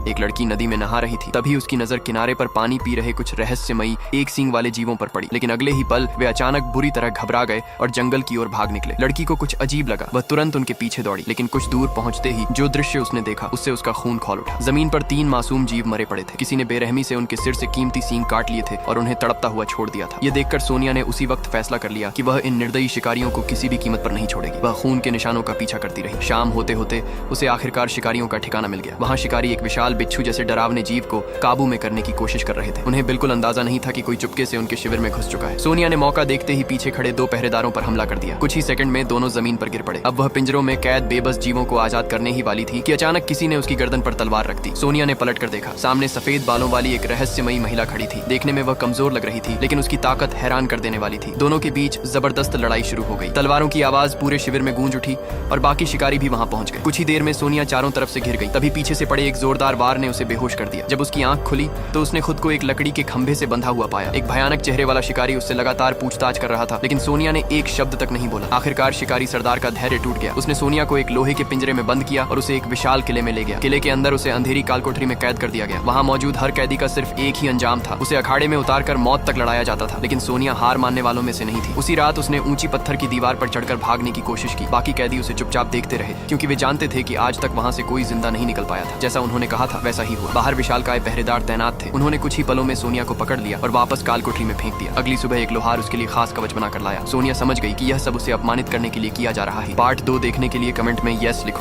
एक लड़की नदी में नहा रही थी। तभी उसकी नजर किनारे पर पानी पी रहे कुछ रहस्यमयी एक सींग वाले जीवों पर पड़ी, लेकिन अगले ही पल वे अचानक बुरी तरह घबरा गए और जंगल की ओर भाग निकले। लड़की को कुछ अजीब लगा, वह तुरंत उनके पीछे दौड़ी, लेकिन कुछ दूर पहुंचते ही जो दृश्य उसने देखा उससे उसका खून खौल उठा। जमीन पर 3 मासूम जीव मरे पड़े थे। किसी ने बेरहमी से उनके सिर से कीमती सींग काट लिए थे और उन्हें तड़पता हुआ छोड़ दिया था। ये देखकर सोनिया ने उसी वक्त फैसला कर लिया कि वह इन निर्दयी शिकारियों को किसी भी कीमत पर नहीं छोड़ेगी। वह खून के निशानों का पीछा करती रही। शाम होते होते उसे आखिरकार शिकारियों का ठिकाना मिल गया। वहाँ शिकारी एक विशाल बिच्छू जैसे डरावने जीव को काबू में करने की कोशिश कर रहे थे। उन्हें बिल्कुल अंदाजा नहीं था कि कोई चुपके से उनके शिविर में घुस चुका है। सोनिया ने मौका देखते ही पीछे खड़े 2 पहरेदारों पर हमला कर दिया। कुछ ही सेकंड में दोनों जमीन पर गिर पड़े। अब वह पिंजरों में कैद बेबस जीवों को आजाद करने ही वाली थी कि अचानक किसी ने उसकी गर्दन पर तलवार रख दी। सोनिया ने पलट कर देखा। सामने सफेद बालों वाली एक रहस्यमयी महिला खड़ी थी। देखने में वह कमजोर लग रही थी, लेकिन उसकी ताकत हैरान कर देने वाली थी। दोनों के बीच जबरदस्त लड़ाई शुरू हो गई। तलवारों की आवाज पूरे शिविर में गूंज उठी और बाकी शिकारी भी वहां पहुंच गए। कुछ ही देर में सोनिया चारों तरफ से घिर गई। तभी पीछे से पड़े एक जोरदार वार ने उसे बेहोश कर दिया। जब उसकी आंख खुली तो उसने खुद को एक लकड़ी के खंभे से बंधा हुआ पाया। एक भयानक चेहरे वाला शिकारी उससे लगातार पूछताछ कर रहा था, लेकिन सोनिया ने एक शब्द तक नहीं बोला। आखिरकार शिकारी सरदार का धैर्य टूट गया। उसने सोनिया को एक लोहे के पिंजरे में बंद किया और उसे एक विशाल किले में ले गया। किले के अंदर उसे अंधेरी कालकोठरी में कैद कर दिया गया। वहां मौजूद हर कैदी का सिर्फ एक ही अंजाम था, उसे अखाड़े में उतार कर मौत तक लड़ाया जाता था। लेकिन सोनिया हार मानने वालों में से नहीं थी। उसी रात उसने ऊंची पत्थर की दीवार पर चढ़कर भागने की कोशिश की। बाकी कैदी उसे चुपचाप देखते रहे, क्योंकि वे जानते थे कि आज तक वहां से कोई जिंदा नहीं निकल पाया था। जैसा उन्होंने कहा था वैसा ही हुआ। बाहर विशालकाय पहरेदार तैनात थे। उन्होंने कुछ ही पलों में सोनिया को पकड़ लिया और वापस कालकोठरी में फेंक दिया। अगली सुबह एक लोहार उसके लिए खास कवच बनाकर लाया। सोनिया समझ गई कि यह सब उसे अपमानित करने के लिए किया जा रहा है। पार्ट 2 देखने के लिए कमेंट में यस लिखो।